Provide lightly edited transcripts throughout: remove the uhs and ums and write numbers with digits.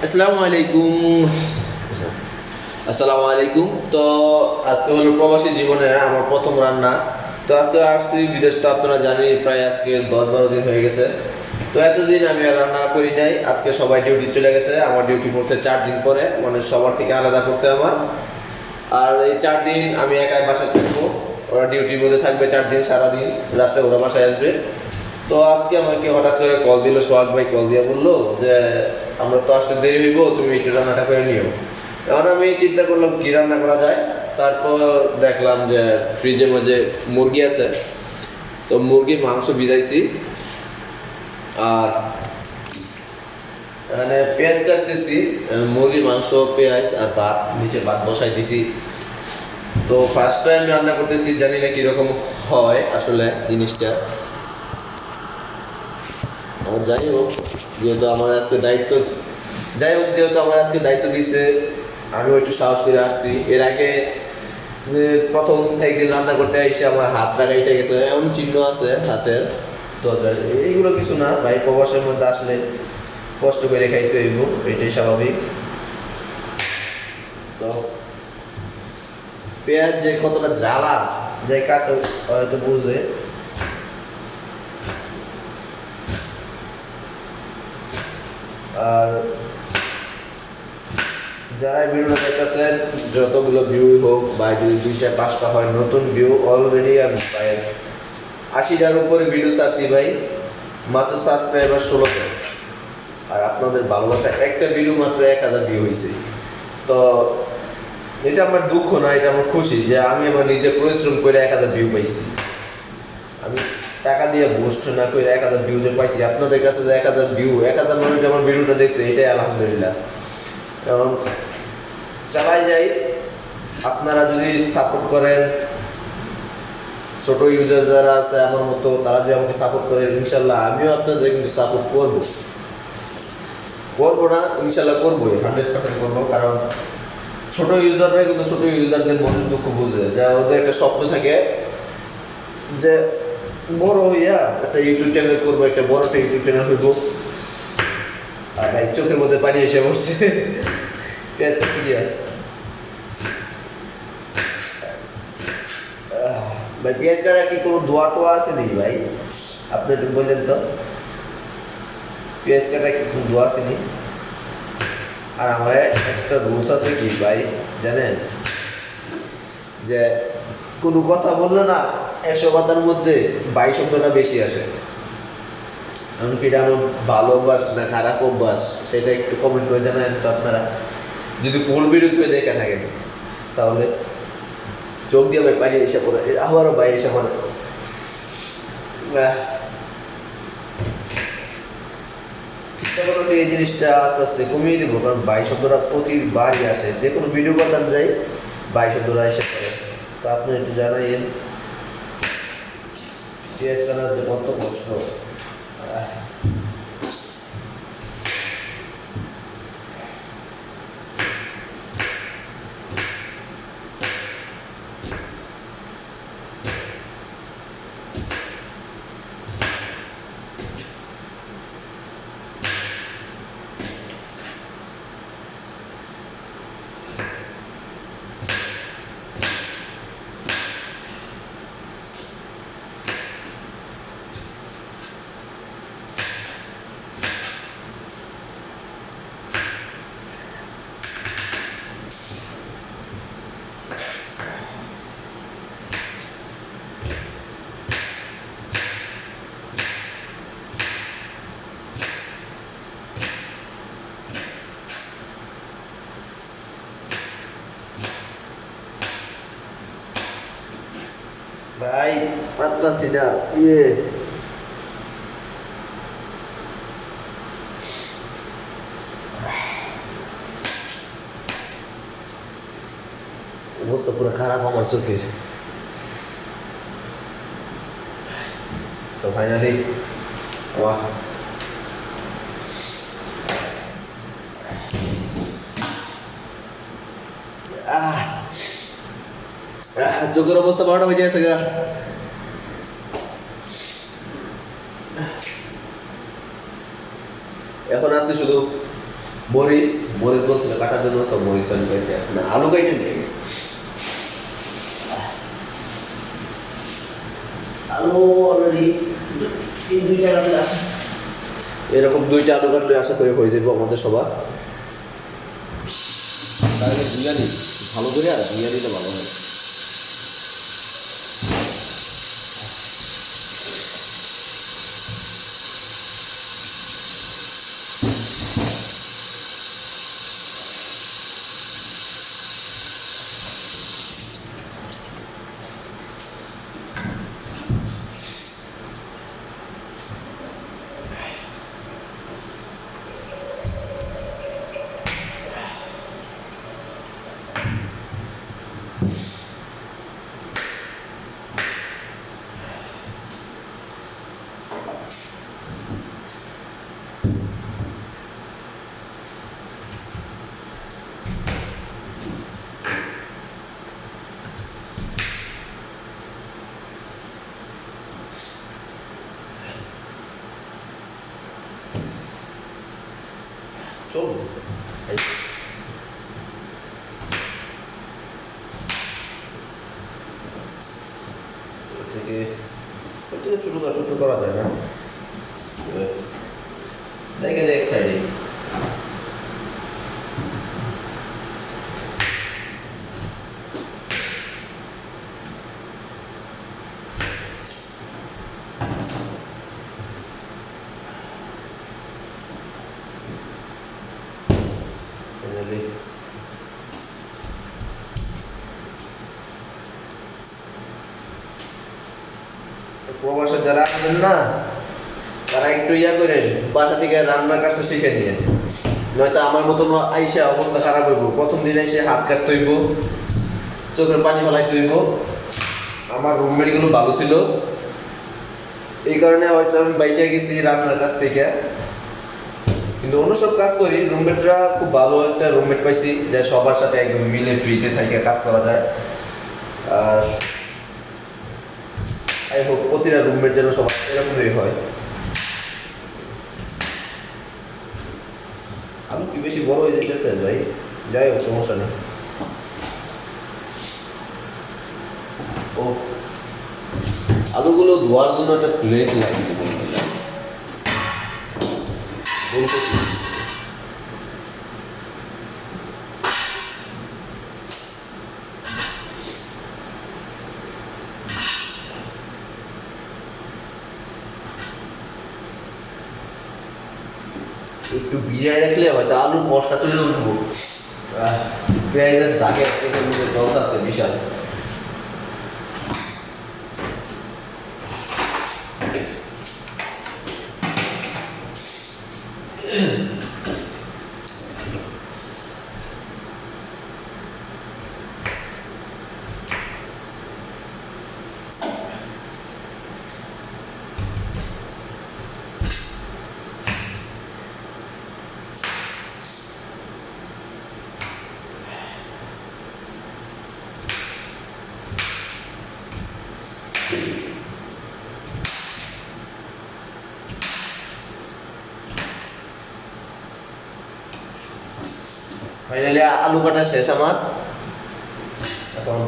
আসসালামু আলাইকুম। আসসালামু আলাইকুম। তো আজকে হলো প্রবাসী জীবনের আমার প্রথম রান্না। তো আজকে আসছি বিদেশ, তো আপনারা জানেন প্রায় আজকে 10-12 দিন হয়ে গেছে। তো এতদিন আমি আর রান্না করি নাই। আজকে সবাই ডিউটি চলে গেছে, আমার ডিউটি পড়ছে 4 দিন পরে, মানে সবার থেকে আলাদা করছে আমার। আর এই 4 দিন আমি একাই বাসায় থাকবো, ওরা ডিউটির মধ্যে থাকবে 4 দিন, সারাদিন রাত্রে ওরা বাসায় আসবে। তো আজকে আমাকে হঠাৎ করে কল দিল, সোহাগ ভাই কল দিয়ে বললো যে আমরা তো আসতে দেরি হইব, তুমি একটু রান্নাটা করে নিও। এখন আমি চিন্তা করলাম কি রান্না করা যায়। তারপর দেখলাম যে ফ্রিজের মধ্যে মুরগি আছে, তো মুরগির মাংস ভিজাইছি। আর এখানে পেঁয়াজ কাটতেছি, মুরগির মাংস, পেঁয়াজ আর ভাত, নিচে ভাত বসাই দিছি। তো ফার্স্ট টাইম রান্না করতেছি, জানি না কিরকম হয় আসলে জিনিসটা। যাই হোক, যেহেতু আমার আজকে দায়িত্ব যেহেতু আমার আজকে দায়িত্ব দিছে, আমি একটু সাহস করে আসছি। এর আগে যে প্রথম একদিন রান্না করতে এসে আমার হাতটা কেটে গেছে, এমন চিহ্ন আছে হাতের। তো এইগুলো কিছু না ভাই, প্রবাসের মধ্যে আসলে কষ্ট করে খাইতে হইব, এটাই স্বাভাবিক। তো পেঁয়াজ যে কতটা জ্বালা, যে কাছে হয়তো বুঝে। আর যারা ভিডিওটা দেখতেছেন, যতগুলো ভিউ হোক বা যদি 2-5টা হয় নতুন ভিউ, অলরেডি আমি ভাই 80টার উপরে ভিডিও ছাড়ছি ভাই, মাত্র সাবস্ক্রাইবার 16টা। আর আপনাদের ভালোবাসা একটা ভিডিও মাত্র 1000 ভিউ হয়েছে। তো এটা আমার দুঃখ না, এটা আমার খুশি যে আমি আমার নিজে পরিশ্রম করে 1000 ভিউ পাইছি। আমি টাকা দিয়ে বুস্ট না করে 1000 ভিউ যে পাইছি, আপনাদের কাছে যে 1000 ভিউ, 1000 মানুষ আমার ভিডিওটা দেখছে, এটাই আলহামদুলিল্লাহ। এবং চালাই যাই, আপনারা যদি সাপোর্ট করেন, ছোট ইউজার যারা আছে আমার মতো, তারা যদি আমাকে সাপোর্ট করেন, ইনশাল্লাহ আমিও আপনাদের কিন্তু সাপোর্ট করবো না, ইনশাল্লাহ করবোই, 100% করবো। কারণ ছোট ইউজাররা কিন্তু ছোট ইউজারদের মনের দুঃখ বুঝে, যে ওদের একটা স্বপ্ন থাকে যে বড় হইয়া একটা ইউটিউব চ্যানেল করবো, একটা বড় একটা ইউটিউব চ্যানেল হইব। আর ভাই চোখের মধ্যে পানি এসে বসছে পেঁয়াজ কাটতে গিয়া। ভাই পেঁয়াজ কাটা কি কোনো দোয়া টোয়া আছে নি ভাই? আপনি একটু বললেন তো, পেঁয়াজ কাটা কি কোনো দোয়া আছে নি? আর আমার একটা রুলস আছে কি ভাই জানেন, যে কোনো কথা বললে না 100 কথার মধ্যে 22 শব্দটা বেশি আসে। এমনকি এটা আমার ভালো অভ্যাস না খারাপ অভ্যাস, সেটা একটু কমেন্ট করে জানান তো আপনারা, যদি ফুল ভিডিও করে দেখে থাকেন। তাহলে চোখ দিয়ে ভাই পানি এসে পড়ে, আবারও ভাই এসে পড়ে। এই জিনিসটা আস্তে আস্তে কমিয়ে দেবো, কারণ 22 শব্দটা প্রতিবারই আসে, যে কোনো ভিডিও করতাম যাই 22 শব্দটা এসে পড়ে। তো আপনি একটু জানাইন পেঁয়াজ কাটার যে কত কষ্ট। ভাই পারতাছি না, অবস্থা পুরো খারাপ আমার চোখের। তো ফাইনালি চোখের অবস্থা 12টা বেজে গেছে গা। এখন আসছে শুধু মরিচ মরিচ বলছিল কাটার জন্য, তো মরিচ আমি কাটে না, আলু কাটে নিয়ে আলু অলরেডি এই 2টা কাটলে আসে, এরকম 2টা আলু কাটলে আশা করে হয়ে যাবে আমাদের সবার। তাহলে বিরিয়ানি ভালো করে, আর বিরিয়ানিটা ভালো হয়। চল থেকে ছোটো করা যায় না, দেখে দেখ সাইডে প্রবাসে যারা আসবেন না, তারা একটু করেন, বাসা থেকে রান্নার কাজটা শিখে নিয়েন, নয়তো আমার মতন আইসা অবস্থা খারাপ হইব। প্রথম দিন এসে হাত কাটতে হইব, চোখের পানি ফেলাইতে হইব। আমার রুমমেটগুলো ভালো ছিল, এই কারণে হয়তো আমি বাইচে গেছি রান্নার কাছ থেকে, কিন্তু অন্য সব কাজ করি। রুমমেটরা খুব ভালো একটা রুমমেট পাইছি, যে সবার সাথে একদম মিলে ফ্রিতে থেকে কাজ করা যায়। আর আই হোপ প্রতিটা রুমমেট যেন সবার এরকমই হয়। আলু কি বেশি বড় হয়ে যেতেছে ভাই? যাই হোক, সমস্যা নেই। ও, আলুগুলো ধোয়ার জন্য একটা প্লেট লাগছে, একটু ভিজায় রাখলে হয়তো আলুর মশলা তুলে উঠবো। পেঁয়াজের দাগের এটার মধ্যে দশ আছে বিশাল। ফাইনালি আলু কাটা শেষ আমার। এখন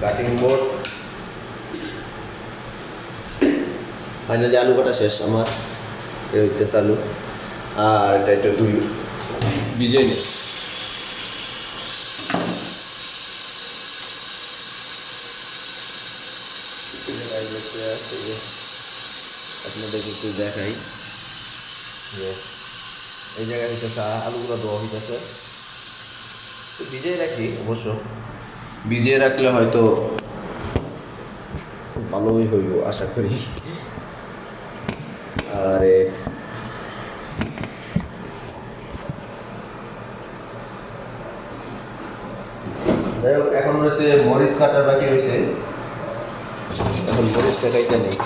কাটিং বোর্ড, ফাইনালি আলু কাটা শেষ আমার। এই হইতেছে আলু, আর এটা একটু দুই ভিজিয়ে নিই। আপনাদেরকে একটু দেখাই যে এই জায়গায় হইতেছে আলুগুলো দেওয়া হইতেছে। ভিজিয়ে রাখি, অবশ্য ভিজিয়ে রাখলে হয়তো ভালোই হইব আশা করি। আরে যাই হোক, এখন রয়েছে মরিচ কাটার বাকি রয়েছে, এখন মরিচটা কাইটা নেই।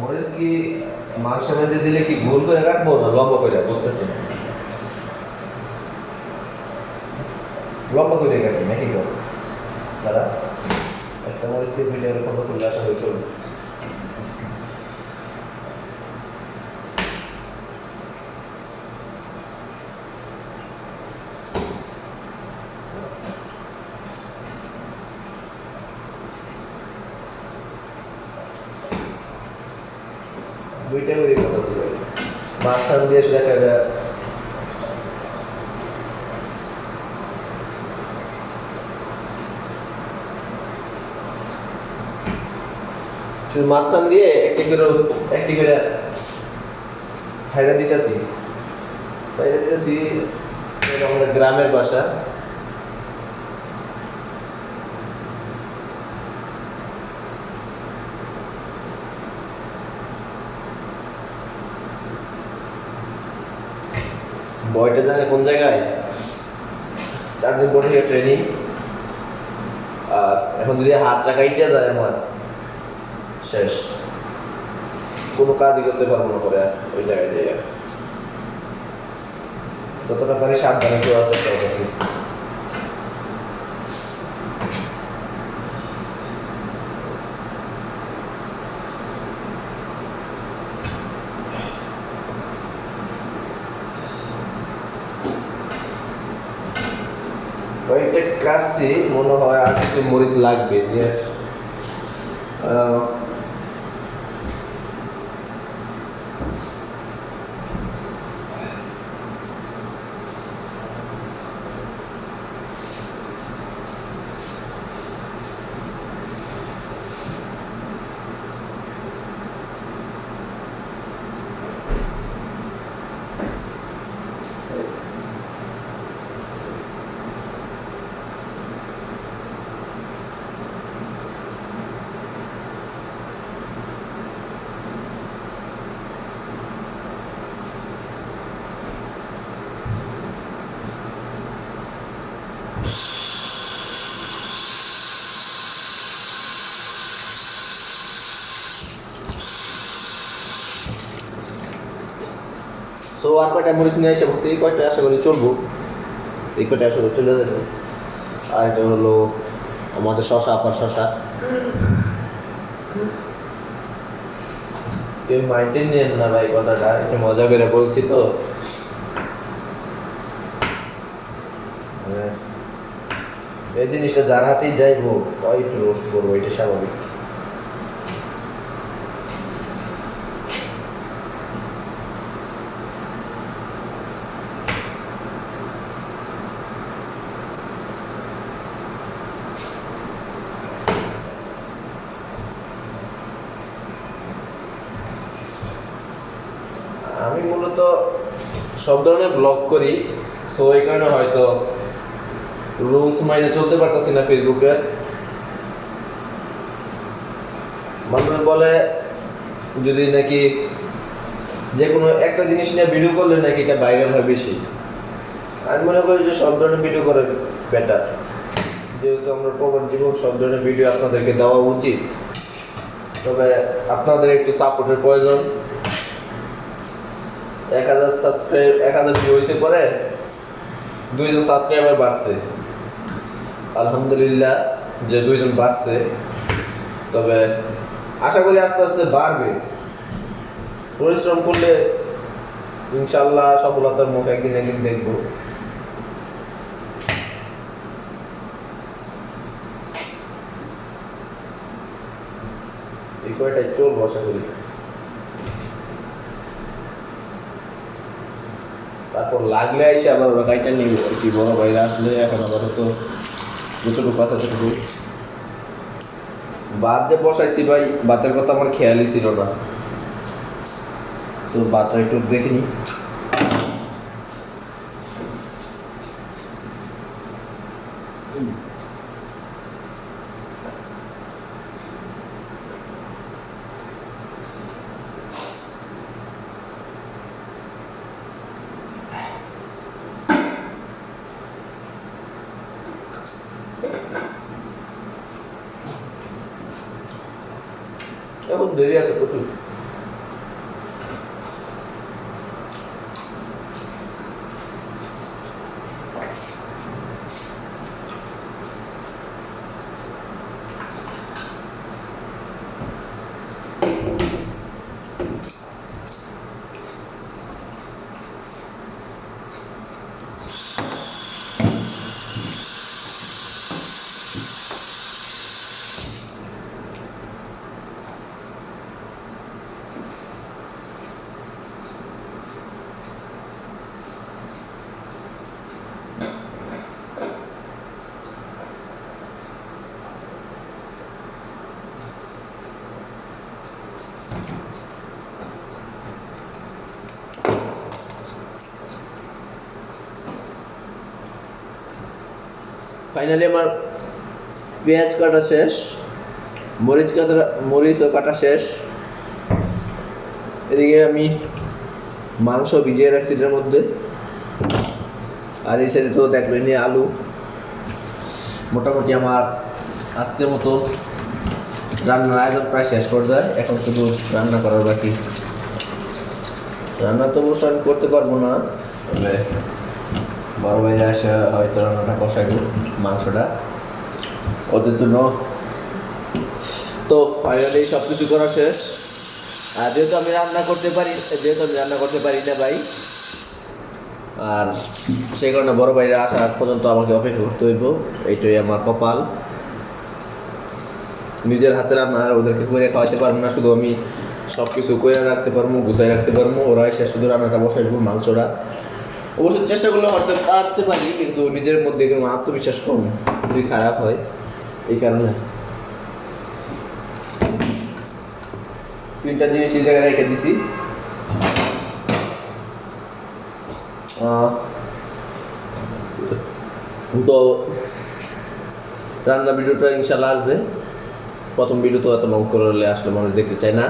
মরিচ কি মাংসের মধ্যে দিলে কি গোল করে কাটবো না লম্বা করে? বুঝতেছি না, লম্বা করে কাটবো নাকি? দাদা একটা মরিচ আজকে ভিডিওর কথা তুলে আসা হয়ে চলবে। দুইটা করে কথা ছিল, মাঝখান দিয়ে দেখা যায় মাঝখান দিয়ে একটি করে দিতেছি আমাদের গ্রামের বাসা। বয়টা জানে কোন জায়গায়, 4 দিন পরে ট্রেনিং। আর এখন যদি হাত রাখাইতে যায় আমার শেষ, কোনো কাজই করতে পারবো না পরে ওই জায়গায় যাই। যতটা পারি সাবধানে করার চেষ্টা করছি। ওইটা কাটছি, মনে হয় আর কিছু মরিচ লাগবে। সো আর কয়টা মরিচ নিয়ে এসে বসছি, এই কয়টা আশা করি চলবো, এই কয়টা আশা করি চলে যাবে। আর এটা হলো আমাদের শশা, আপার শশা। কেউ মাইন্ডে নেন না ভাই, কথাটা একটু মজা করে বলছি তো। এই জিনিসটা যার হাতেই যাইবো ওই একটু রোস্ট করবো, এটা স্বাভাবিক। আমি মূলত সব ধরনের ব্লগ করি, সো এই কারণে হয়তো রুলস মাইনে চলতে পারতেছি না ফেসবুকে। মানুষ বলে যদি নাকি যে কোনো একটা জিনিস নিয়ে ভিডিও করলে নাকি এটা ভাইরাল হয় বেশি। আমি মনে করি যে সব ধরনের ভিডিও করে বেটার, যেহেতু আমরা প্রবাস জীবন, সব ধরনের ভিডিও আপনাদেরকে দেওয়া উচিত। তবে আপনাদের একটু সাপোর্টের প্রয়োজন। 1000 সাবস্ক্রাইব, 1000 ভিউ হয়েছে পরে 2 জন সাবস্ক্রাইবার বাড়ছে, আলহামদুলিল্লাহ যে 2 জন বাড়ছে। তবে আশা করি আস্তে আস্তে বাড়বে। পরিশ্রম করলে ইনশাল্লাহ সফলতার মুখ একদিন দেখবো। এই কয়টাই চলবো আশা করি। তারপর লাগলে এসে আবার ওরা গাড়িটা নিব আর কি। বড় ভাইরা আসলে এখন আপাতত যতটুকু কথা ততটুকু। ভাত যে বসাইছি ভাই, ভাতের কথা আমার খেয়ালই ছিল না, তো ভাতটা একটু দেখে নি। এখন দেরি আছে প্রচুর। ফাইনালি আমার পেঁয়াজ কাটা শেষ, মরিচও কাটা শেষ। এদিকে আমি মাংস ভিজিয়ে রাখছি এটার মধ্যে, আর এই সাইডে তো দেখলেনি আলু। মোটামুটি আমার আজকের মতো রান্নার আয়োজন প্রায় শেষ পর্যায়ে, এখন শুধু রান্না করার বাকি। রান্না তো অবশ্য আমি করতে পারবো না, তবে বড় ভাইরা এসে হয়তো রান্নাটা বসাইব, মাংসটা ওদের জন্য। তো ফাইনালি সব কিছু করা শেষ। আর যেহেতু আমি রান্না করতে পারি না ভাই, আর সেই কারণে বড় ভাইরা আসা আগ পর্যন্ত আমাকে অপেক্ষা করতে হইব। এইটাই আমার কপাল। নিজের হাতে রান্না ওদেরকে করে খাওয়াতে পারবো না, শুধু আমি সব কিছু করে রাখতে পারবো, গুছাই রাখতে পারবো, ওরা এসে শুধু রান্নাটা বসাইব, মাংসটা। অবশ্য চেষ্টা করলে হতে পারতে পারি, কিন্তু নিজের মধ্যে কোনো আত্মবিশ্বাস কম, যদি খারাপ হয়। এই কারণে 3টা জিনিস এই জায়গায় রেখে দিছি। তো রান্নার ভিডিওটা ইনশাল্লাহ আসবে। প্রথম ভিডিও তো এত লং করলে আসলে মানুষ দেখতে চায় না।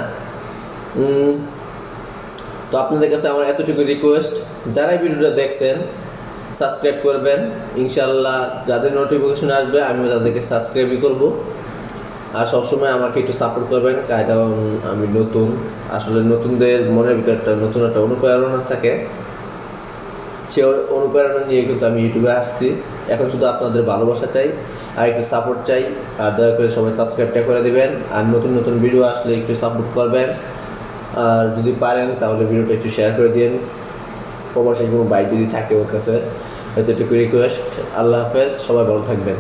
তো আপনাদের কাছে আমার এতটুকু রিকোয়েস্ট, যারা ভিডিওটা দেখছেন সাবস্ক্রাইব করবেন ইনশাল্লাহ। যাদের নোটিফিকেশন আসবে আমিও তাদেরকে সাবস্ক্রাইবই করব। আর সবসময় আমাকে একটু সাপোর্ট করবেন, কারণ আমি নতুন। আসলে নতুনদের মনের ভিতরে নতুন একটা অনুপ্রেরণা থাকে, সে অনুপ্রেরণা নিয়ে কিন্তু আমি ইউটিউবে আসছি। এখন শুধু আপনাদের ভালোবাসা চাই আর একটু সাপোর্ট চাই। আর দয়া করে সবাই সাবস্ক্রাইবটা করে দিবেন, আর নতুন নতুন ভিডিও আসলে একটু সাপোর্ট করবেন। আর যদি পারেন তাহলে ভিডিওটা একটু শেয়ার করে দিন, প্রবাসী কোনো ভাই যদি থাকে ওর কাছে। এতটুকু রিকোয়েস্ট। আল্লাহ হাফেজ, সবাই ভালো থাকবেন।